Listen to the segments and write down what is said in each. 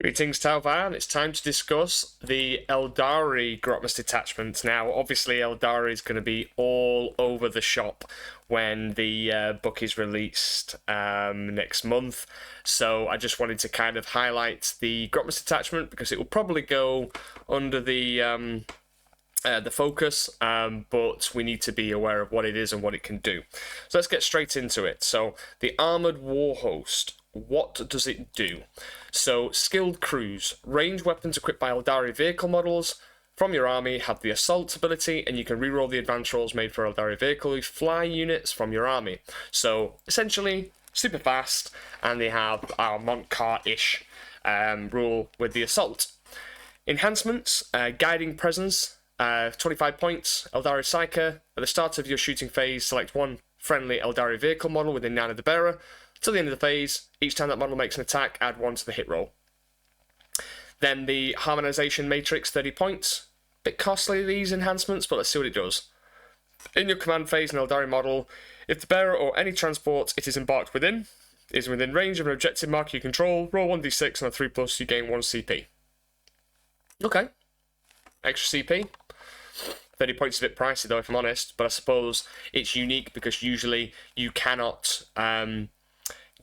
Greetings, Talvan. It's time to discuss the Aeldari Grotmus Detachments. Now, obviously, Aeldari is going to be all over the shop when the book is released next month. So I just wanted to kind of highlight the Grotmus Detachment because it will probably go under the focus, but we need to be aware of what it is and what it can do. So let's get straight into it. So the Armoured Warhost. What does it do? So, skilled crews. Ranged weapons equipped by Aeldari vehicle models from your army have the assault ability, and you can reroll the advance rolls made for Aeldari vehicle fly units from your army. So, essentially, super fast, and they have our Montcar-ish rule with the assault. Enhancements, guiding presence, 25 points, Aeldari Psyker. At the start of your shooting phase, select one friendly Aeldari vehicle model within 9 of the bearer. Till the end of the phase, each time that model makes an attack, add 1 to the hit roll. Then the Harmonization Matrix, 30 points. Bit costly, these enhancements, but let's see what it does. In your command phase, an Aeldari model, if the bearer or any transport it is embarked within is within range of an objective mark you control, roll 1d6 on a 3+, you gain 1 CP. Okay. Extra CP. 30 points is a bit pricey though, if I'm honest, but I suppose it's unique because usually you cannot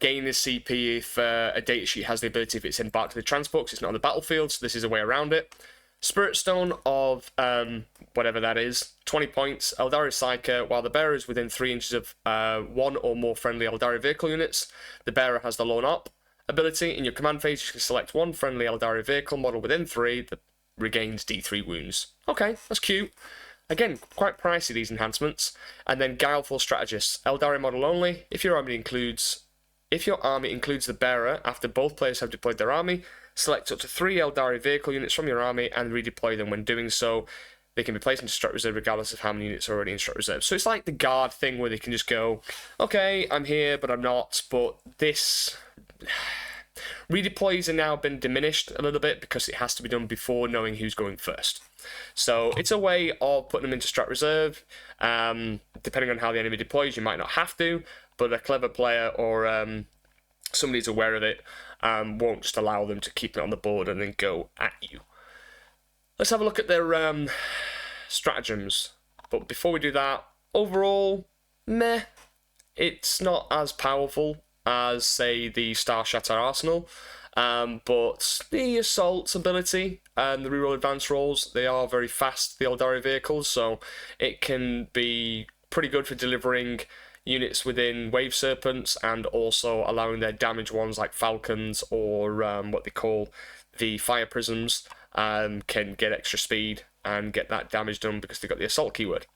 gain this CP if a datasheet has the ability if it's embarked to the transport because it's not on the battlefield, so this is a way around it. Spirit Stone of whatever that is, 20 points. Aeldari Psyker, while the bearer is within 3 inches of one or more friendly Aeldari vehicle units, the bearer has the Lone Op ability. In your command phase, you can select one friendly Aeldari vehicle model within 3 that regains D3 wounds. Okay, that's cute. Again, quite pricey, these enhancements. And then Guileful Strategist, Aeldari model only. If your army includes the bearer after both players have deployed their army, select up to 3 Aeldari vehicle units from your army and redeploy them. When doing so, they can be placed into Strat Reserve regardless of how many units are already in Strat Reserve. So it's like the guard thing where they can just go, okay, I'm here, but I'm not. But this redeploys have now been diminished a little bit because it has to be done before knowing who's going first. So it's a way of putting them into Strat Reserve. Depending on how the enemy deploys, you might not have to, but a clever player or somebody who's aware of it won't just allow them to keep it on the board and then go at you. Let's have a look at their stratagems. But before we do that, overall, meh. It's not as powerful as, say, the Star Shatter Arsenal. But the assault ability and the reroll advance rolls, they are very fast, the Aeldari vehicles, so it can be pretty good for delivering units within Wave Serpents and also allowing their damaged ones like Falcons or what they call the Fire Prisms can get extra speed and get that damage done because they've got the assault keyword.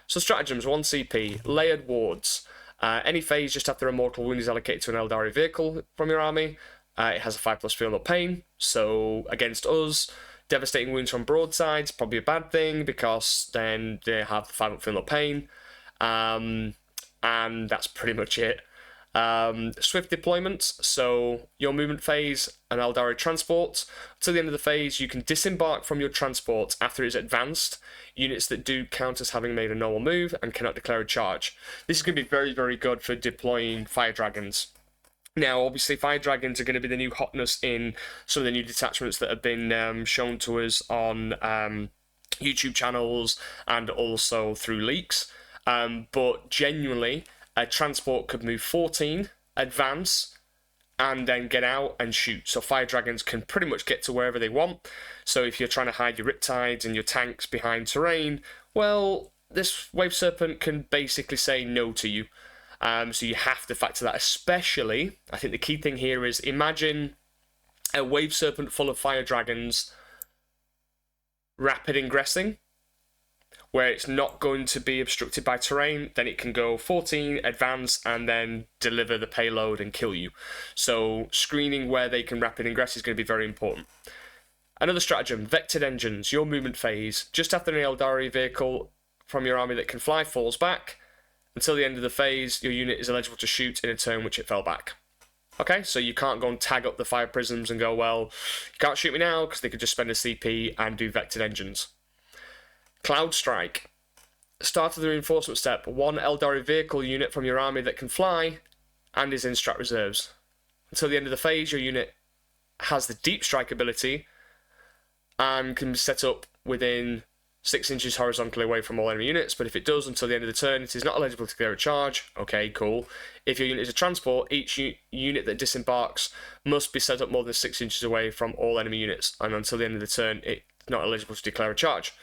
So stratagems, 1 CP, layered wards. Any phase just after a mortal wound is allocated to an Aeldari vehicle from your army. It has a 5+ feel no pain, so against us, devastating wounds from broadsides, probably a bad thing because then they have the 5 feel no pain, and that's pretty much it. Swift deployments, so your movement phase, an Aeldari transport. To the end of the phase, you can disembark from your transport after it's advanced. Units that do count as having made a normal move and cannot declare a charge. This is going to be very, very good for deploying Fire Dragons. Now, obviously, Fire Dragons are going to be the new hotness in some of the new detachments that have been shown to us on YouTube channels and also through leaks. But genuinely, a transport could move 14, advance, and then get out and shoot. So Fire Dragons can pretty much get to wherever they want. So if you're trying to hide your Riptides and your tanks behind terrain, well, this Wave Serpent can basically say no to you. So you have to factor that, especially, I think the key thing here is imagine a Wave Serpent full of Fire Dragons rapid ingressing, where it's not going to be obstructed by terrain, then it can go 14, advance, and then deliver the payload and kill you. So screening where they can rapid ingress is going to be very important. Another stratagem, Vectored Engines, your movement phase. Just after an Aeldari vehicle from your army that can fly falls back, until the end of the phase, your unit is eligible to shoot in a turn which it fell back. Okay, so you can't go and tag up the Fire Prisms and go, well, you can't shoot me now, because they could just spend a CP and do Vectored Engines. Cloud Strike. Start of the reinforcement step. 1 Aeldari vehicle unit from your army that can fly and is in Strat Reserves. Until the end of the phase, your unit has the deep strike ability and can be set up within 6 inches horizontally away from all enemy units, but if it does until the end of the turn, it is not eligible to clear a charge. Okay, cool. If your unit is a transport, each unit that disembarks must be set up more than 6 inches away from all enemy units, and until the end of the turn, it's not eligible to declare a charge.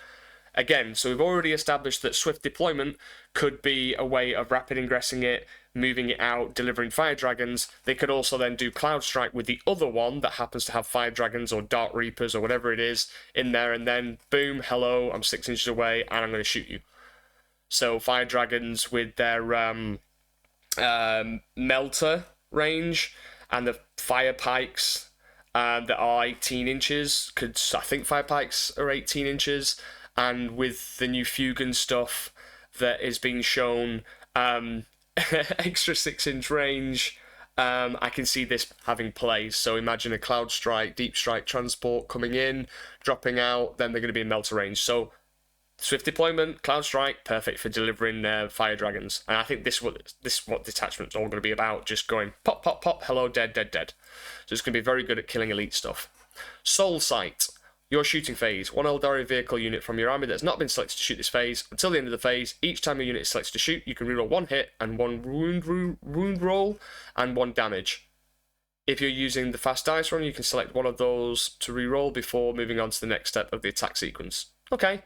Again, so we've already established that swift deployment could be a way of rapid ingressing it, moving it out, delivering fire dragons. They could also then do cloud strike with the other one that happens to have fire dragons or dart reapers or whatever it is in there, and then boom, hello, I'm 6 inches away and I'm going to shoot you. So fire dragons with their melter range and the fire pikes that are 18 inches. I think fire pikes are 18 inches. And with the new Fugan stuff that is being shown, extra 6-inch range, I can see this having play. So imagine a cloud strike, deep strike transport coming in, dropping out, then they're going to be in melter range. So swift deployment, cloud strike, perfect for delivering fire dragons. And I think this is what detachment's all going to be about, just going pop, pop, pop, hello, dead, dead, dead. So it's going to be very good at killing elite stuff. Soul Sight. Your shooting phase. One Aeldari vehicle unit from your army that has not been selected to shoot this phase. Until the end of the phase, each time your unit is selected to shoot, you can reroll 1 hit and 1 wound roll and 1 damage. If you're using the fast dice run, you can select one of those to reroll before moving on to the next step of the attack sequence. Okay.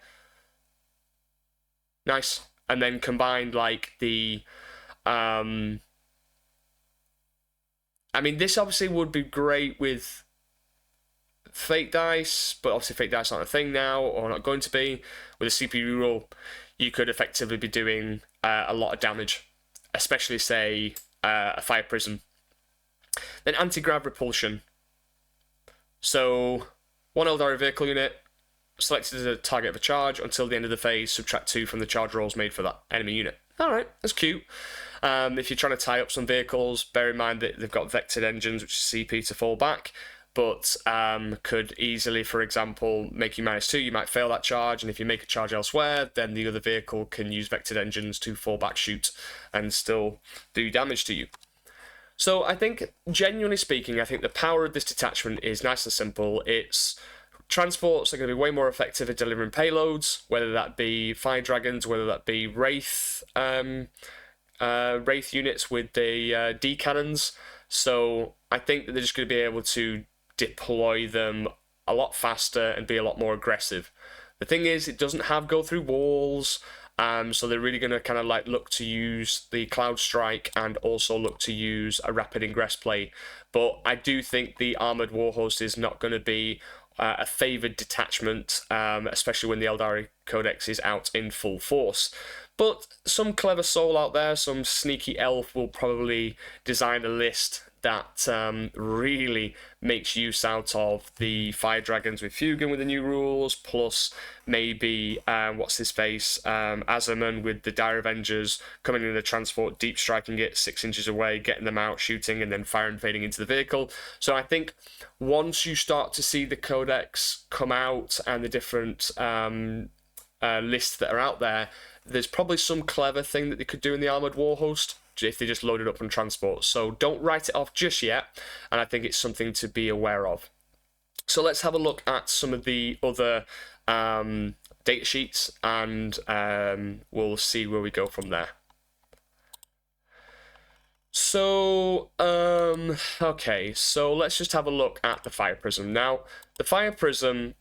Nice. And then combined like the... I mean, this obviously would be great with fake dice, but obviously fake dice aren't a thing now, or not going to be. With a CPU roll, you could effectively be doing a lot of damage, especially, say, a fire prism. Then anti-grav repulsion. So, one Aeldari vehicle unit, selected as a target of a charge, until the end of the phase, subtract 2 from the charge rolls made for that enemy unit. Alright, that's cute. If you're trying to tie up some vehicles, bear in mind that they've got vectored engines, which is CP to fall back, but could easily, for example, make you -2. You might fail that charge, and if you make a charge elsewhere, then the other vehicle can use vectored engines to fall back shoot and still do damage to you. So I think, genuinely speaking, I think the power of this detachment is nice and simple. It's transports are going to be way more effective at delivering payloads, whether that be fire dragons, whether that be wraith units with the D cannons. So I think that they're just going to be able to deploy them a lot faster and be a lot more aggressive. The thing is, it doesn't have go through walls, so they're really going to kind of like look to use the cloud strike and also look to use a rapid ingress play. But I do think the Armoured Warhost is not going to be a favoured detachment, especially when the Aeldari Codex is out in full force. But some clever soul out there, some sneaky elf, will probably design a list that really makes use out of the fire dragons with Fugan with the new rules, plus maybe what's his face, Azaman with the Dire Avengers coming in the transport, deep striking it 6 inches away, getting them out, shooting, and then fire invading into the vehicle. So I think once you start to see the codex come out and the different lists that are out there, there's probably some clever thing that they could do in the Armoured Warhost if they just load it up on transport. So don't write it off just yet, and I think it's something to be aware of. So let's have a look at some of the other data sheets, and we'll see where we go from there. So, okay, so let's just have a look at the Fire Prism. Now, the Fire Prism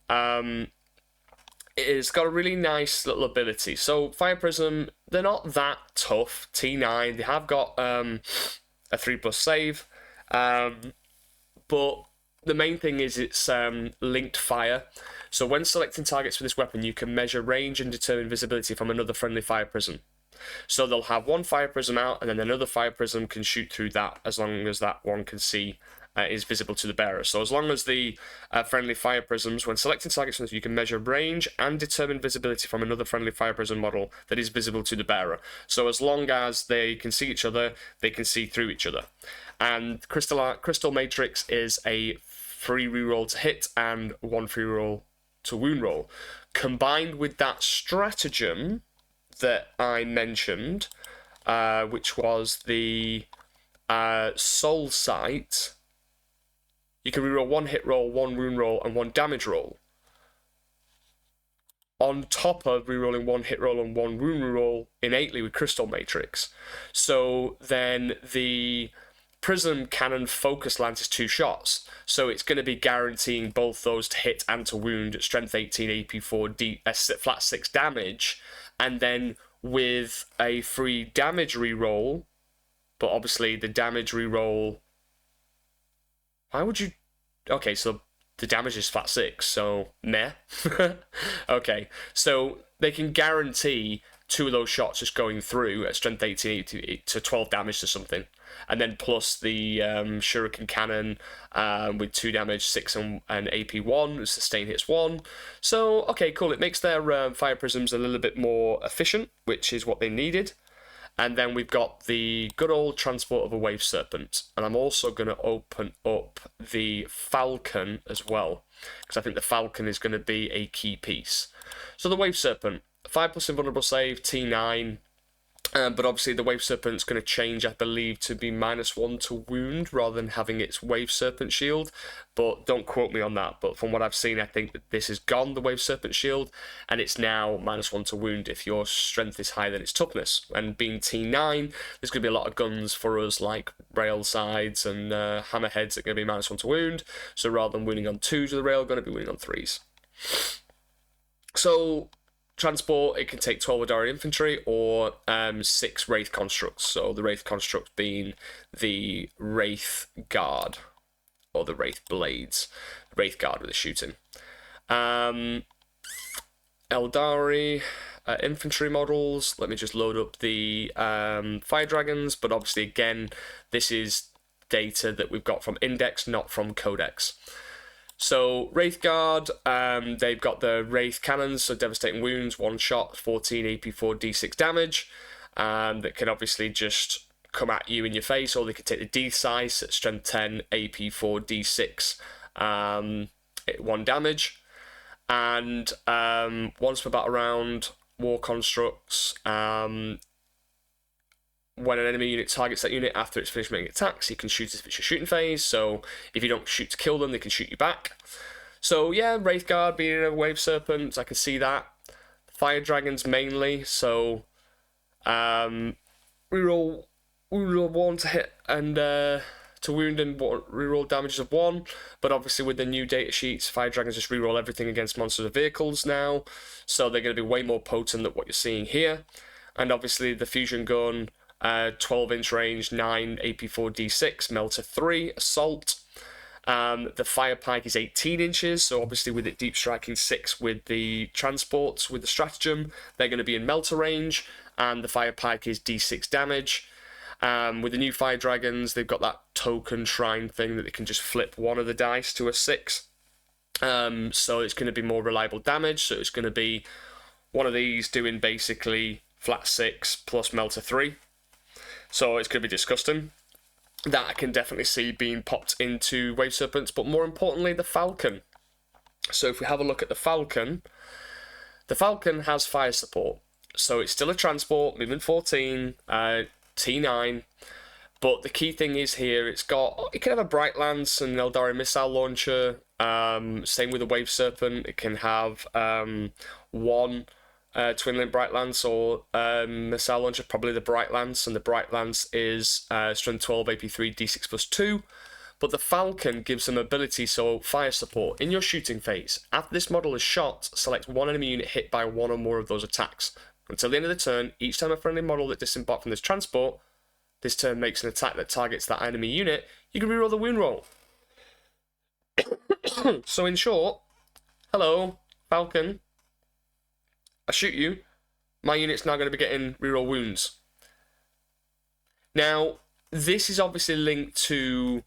it's got a really nice little ability. So Fire Prism, they're not that tough. T9, they have got a 3+ save, but the main thing is it's linked fire. So when selecting targets for this weapon, you can measure range and determine visibility from another friendly Fire Prism. So they'll have one Fire Prism out, and then another Fire Prism can shoot through that, as long as that one can see is visible to the bearer. So as long as the friendly Fire Prisms, when selecting targets, you can measure range and determine visibility from another friendly Fire Prism model that is visible to the bearer. So as long as they can see each other, they can see through each other. And Crystal Matrix is a free reroll to hit and 1 free roll to wound roll. Combined with that stratagem that I mentioned, which was the Soul Sight, you can reroll 1 hit roll, 1 wound roll, and 1 damage roll, on top of rerolling 1 hit roll and 1 wound roll innately with Crystal Matrix. So then the Prism Cannon focus lance is 2 shots, so it's going to be guaranteeing both those to hit and to wound at strength 18, AP 4, flat 6 damage, and then with a free damage reroll, but obviously the damage reroll. Why would you? Okay, so the damage is flat 6, so meh. Okay, so they can guarantee 2 of those shots just going through at strength 18 to 12 damage to something. And then plus the Shuriken Cannon with 2 damage, 6 and AP 1, sustain hits 1. So, okay, cool. It makes their Fire Prisms a little bit more efficient, which is what they needed. And then we've got the good old Transport of a Wave Serpent. And I'm also going to open up the Falcon as well, because I think the Falcon is going to be a key piece. So the Wave Serpent, 5+ invulnerable save, T9. But obviously the Wave Serpent's going to change, I believe, to be -1 to wound rather than having its Wave Serpent shield. But don't quote me on that. But from what I've seen, I think that this is gone, the Wave Serpent shield, and it's now -1 to wound if your strength is higher than its toughness. And being T9, there's going to be a lot of guns for us like rail sides and hammerheads that are going to be -1 to wound. So rather than wounding on 2s of the rail, going to be wounding on 3s. So transport, it can take 12 Aeldari infantry or 6 Wraith constructs. So the Wraith constructs being the Wraith Guard or the Wraith Blades. Wraith Guard with the shooting. Aeldari infantry models. Let me just load up the Fire Dragons. But obviously, again, this is data that we've got from Index, not from Codex. So, Wraith Guard, they've got the Wraith Cannons, so devastating wounds, 1 shot, 14 AP 4, D6 damage, that can obviously just come at you in your face, or they could take the D-size at strength 10, AP 4, D6, 1 damage. And once per battle round, War Constructs, when an enemy unit targets that unit after it's finished making attacks, you can shoot if it's your shooting phase. So if you don't shoot to kill them, they can shoot you back. So yeah, Wraith Guard being a Wave Serpent, I can see that. Fire Dragons mainly, so reroll 1 to hit and to wound and reroll damages of 1. But obviously with the new data sheets, Fire Dragons just reroll everything against monsters or vehicles now. So they're going to be way more potent than what you're seeing here. And obviously the Fusion Gun, 12-inch range, 9 AP4 D6, Melter 3, Assault. The Fire Pike is 18 inches, so obviously with it deep striking 6 with the transports, with the stratagem, they're going to be in Melter range, and the Fire Pike is D6 damage. With the new Fire Dragons, they've got that token shrine thing that they can just flip 1 of the dice to a 6. So it's going to be more reliable damage, so it's going to be one of these doing basically flat 6 plus Melter 3. So it's going to be disgusting. That I can definitely see being popped into Wave Serpents, but more importantly, the Falcon. So if we have a look at the Falcon has fire support. So it's still a transport, movement 14, T9, but the key thing is here, it can have a Bright Lance and an Aeldari missile launcher. Same with the Wave Serpent, it can have 1 Twin Link Bright Lance or missile launcher, probably the Bright Lance, and the Bright Lance is strength 12, AP3, D6 plus 2. But the Falcon gives them ability, so fire support. In your shooting phase, after this model is shot, select 1 enemy unit hit by 1 or more of those attacks. Until the end of the turn, each time a friendly model that disembarked from this transport this turn makes an attack that targets that enemy unit, you can reroll the wound roll. So in short, hello, Falcon, I shoot you, my unit's now going to be getting reroll wounds. Now, this is obviously linked to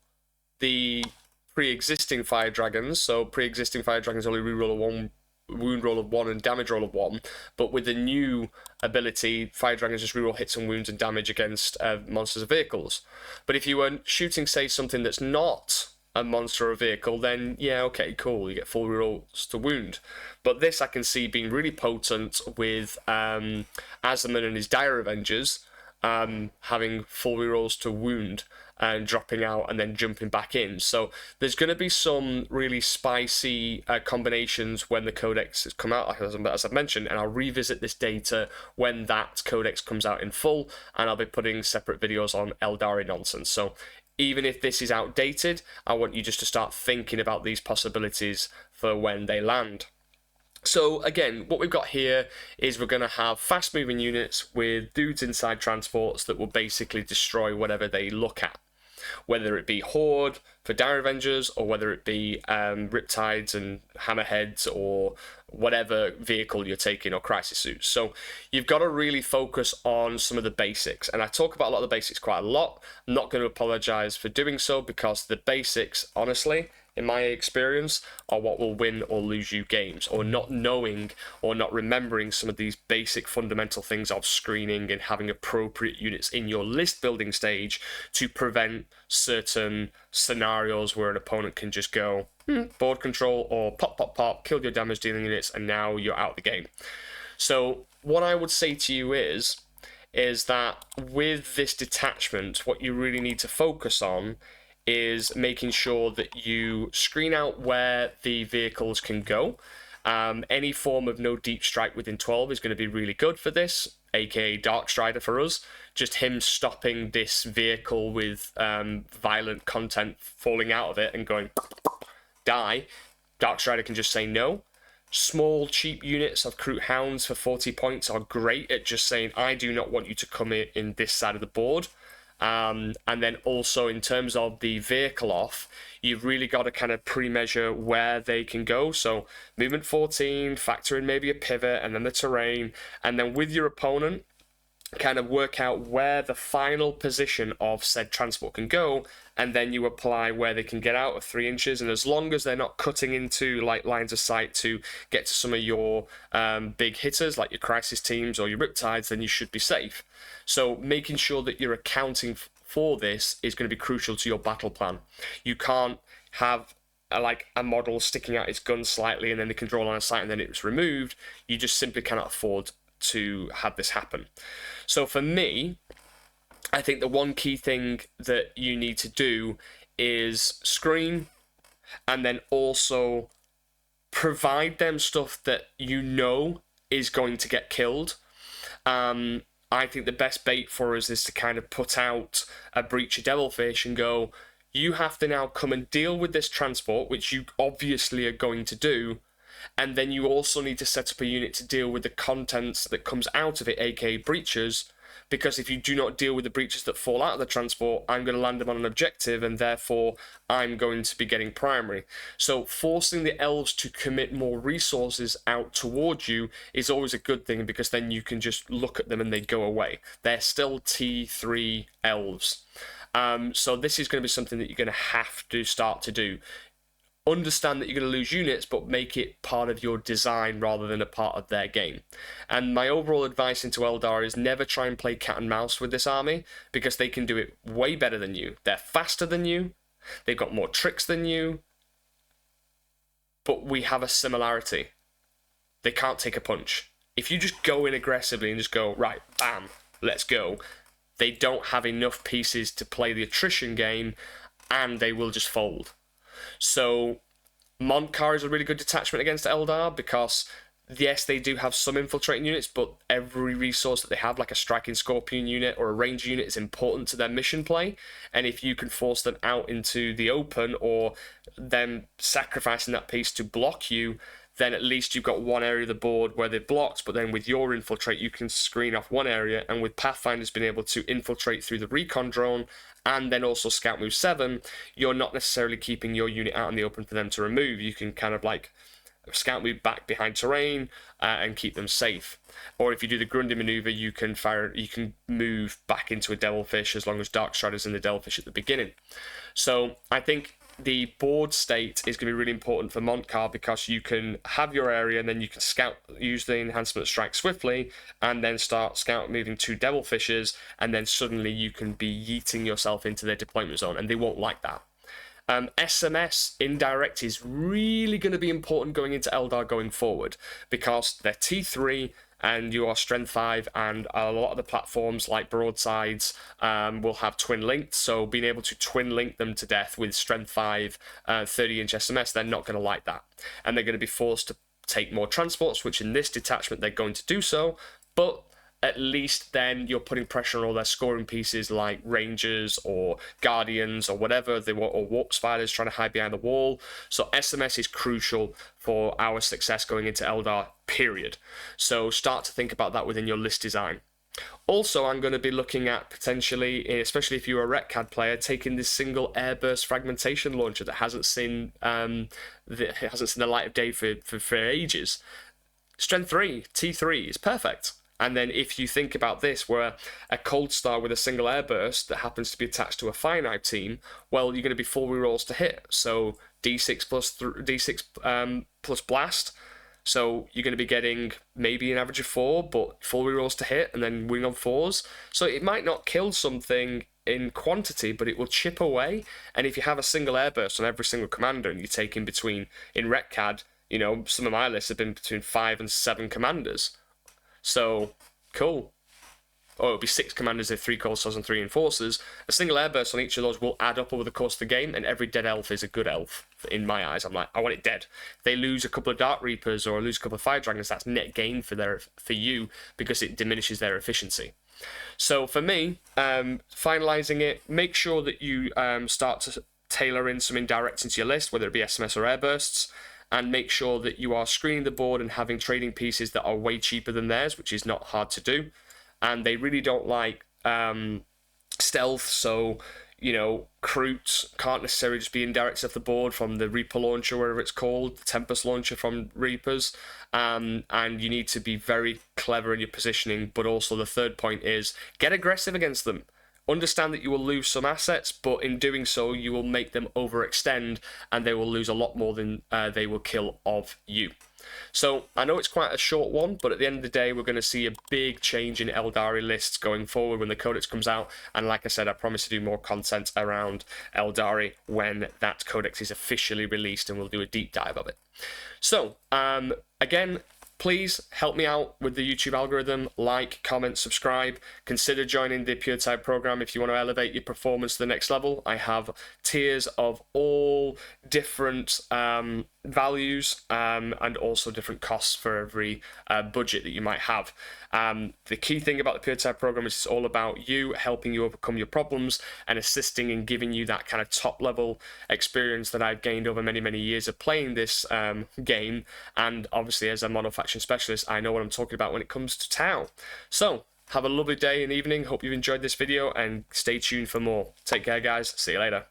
the pre-existing Fire Dragons, so pre-existing Fire Dragons only reroll a 1 wound roll of 1 and damage roll of 1, but with the new ability, Fire Dragons just reroll hits and wounds and damage against monsters or vehicles. But if you were shooting, say, something that's not a monster or a vehicle, then yeah, okay, cool, you get full rerolls to wound. But this I can see being really potent with Azaman and his Dire Avengers having full rerolls to wound and dropping out and then jumping back in. So there's going to be some really spicy combinations when the codex has come out, as I've mentioned, and I'll revisit this data when that codex comes out in full, and I'll be putting separate videos on Aeldari nonsense. So even if this is outdated, I want you just to start thinking about these possibilities for when they land. So again, what we've got here is we're going to have fast-moving units with dudes inside transports that will basically destroy whatever they look at. Whether it be Horde for Dire Avengers, or whether it be Riptides and Hammerheads, or whatever vehicle you're taking, or Crisis Suits. So you've got to really focus on some of the basics. And I talk about a lot of the basics quite a lot. I'm not going to apologize for doing so, because the basics, honestly, in my experience, are what will win or lose you games, or not knowing or not remembering some of these basic fundamental things of screening and having appropriate units in your list building stage to prevent certain scenarios where an opponent can just go board control or pop, pop, pop, kill your damage dealing units, and now you're out of the game. So what I would say to you is that with this detachment, what you really need to focus on is making sure that you screen out where the vehicles can go. Any form of no deep strike within 12 is going to be really good for this, aka Dark Strider for us. Just him stopping this vehicle with violent content falling out of it and going die. Dark Strider can just say no. Small, cheap units of Kroot Hounds for 40 points are great at just saying, I do not want you to come in this side of the board. And then also in terms of the vehicle off, you've really got to kind of pre-measure where they can go. So movement 14, factor in maybe a pivot and then the terrain, and then with your opponent, kind of work out where the final position of said transport can go, and then you apply where they can get out of 3 inches. And as long as they're not cutting into like lines of sight to get to some of your big hitters like your crisis teams or your riptides, then you should be safe. So making sure that you're accounting for this is going to be crucial to your battle plan. You can't have a model sticking out its gun slightly and then they can draw line of sight and then it's removed. You just simply cannot afford to have this happen. So for me, I think the one key thing that you need to do is screen, and then also provide them stuff that you know is going to get killed. I think the best bait for us is to kind of put out a Breacher Devilfish and go, you have to now come and deal with this transport, which you obviously are going to do, and then you also need to set up a unit to deal with the contents that comes out of it, aka breaches, because if you do not deal with the breaches that fall out of the transport, I'm going to land them on an objective, and therefore I'm going to be getting primary. So forcing the elves to commit more resources out towards you is always a good thing, because then you can just look at them and they go away. They're still T3 elves. So this is going to be something that you're going to have to start to do. Understand that you're going to lose units, but make it part of your design rather than a part of their game. And my overall advice into Eldar is never try and play cat and mouse with this army, because they can do it way better than you. They're faster than you, they've got more tricks than you, but we have a similarity. They can't take a punch. If you just go in aggressively and just go, right, bam, let's go, they don't have enough pieces to play the attrition game, and they will just fold. So Montcar is a really good detachment against Eldar, because yes, they do have some infiltrating units, but every resource that they have, like a striking scorpion unit or a ranger unit, is important to their mission play. And if you can force them out into the open, or them sacrificing that piece to block you, then at least you've got one area of the board where they're blocked, but then with your infiltrate you can screen off one area, and with Pathfinder's been able to infiltrate through the recon drone and then also scout move 7, you're not necessarily keeping your unit out in the open for them to remove. You can kind of like scout move back behind terrain and keep them safe. Or if you do the Grundy maneuver, you can move back into a Devilfish as long as Dark Strider's in the Devilfish at the beginning. So I think the board state is going to be really important for Montcar, because you can have your area and then you can scout, use the enhancement strike swiftly, and then start scout moving 2 Devilfishes, and then suddenly you can be yeeting yourself into their deployment zone, and they won't like that. SMS indirect is really going to be important going into Eldar going forward, because they're T3 and you are strength 5, and a lot of the platforms like broadsides will have twin linked, so being able to twin link them to death with strength 5 30-inch SMS, they're not going to like that, and they're going to be forced to take more transports, which in this detachment they're going to do so, but at least then you're putting pressure on all their scoring pieces like Rangers or Guardians or whatever, or Warp Spiders trying to hide behind the wall. So SMS is crucial for our success going into Eldar, period. So start to think about that within your list design. Also, I'm going to be looking at potentially, especially if you're a Retcad player, taking this single airburst fragmentation launcher that hasn't seen the light of day for ages. Strength 3, T3 is perfect. And then if you think about this, where a cold star with a single airburst that happens to be attached to a finite team, well, you're going to be 4 rerolls to hit. So D6 plus blast. So you're going to be getting maybe an average of 4, but 4 rerolls to hit, and then wing on 4s. So it might not kill something in quantity, but it will chip away. And if you have a single airburst on every single commander, and you take in between, in Retcad, you know, some of my lists have been between 5 and 7 commanders. So, cool. Or it'll be 6 commanders if 3 cold stars and 3 enforcers. A single airburst on each of those will add up over the course of the game, and every dead elf is a good elf, in my eyes. I'm like, I want it dead. If they lose a couple of Dark Reapers or lose a couple of Fire Dragons, that's net gain for you, because it diminishes their efficiency. So for me, finalising it, make sure that you start to tailor in some indirects into your list, whether it be SMS or airbursts, and make sure that you are screening the board and having trading pieces that are way cheaper than theirs, which is not hard to do. And they really don't like stealth, so, you know, Croots can't necessarily just be indirects off the board from the Reaper launcher, whatever it's called, the Tempest launcher from Reapers, and you need to be very clever in your positioning, but also the third point is get aggressive against them. Understand that you will lose some assets, but in doing so, you will make them overextend, and they will lose a lot more than they will kill of you. So, I know it's quite a short one, but at the end of the day, we're going to see a big change in Aeldari lists going forward when the Codex comes out, and like I said, I promise to do more content around Aeldari when that Codex is officially released, and we'll do a deep dive of it. So, again, please help me out with the YouTube algorithm. Like, comment, subscribe. Consider joining the Puretide program if you want to elevate your performance to the next level. I have tiers of all different values and also different costs for every budget that you might have. The key thing about the Puretide program is it's all about you, helping you overcome your problems and assisting and giving you that kind of top level experience that I've gained over many, many years of playing this game. And obviously as a mono-faction specialist, I know what I'm talking about when it comes to Tau. So have a lovely day and evening. Hope you've enjoyed this video and stay tuned for more. Take care, guys. See you later.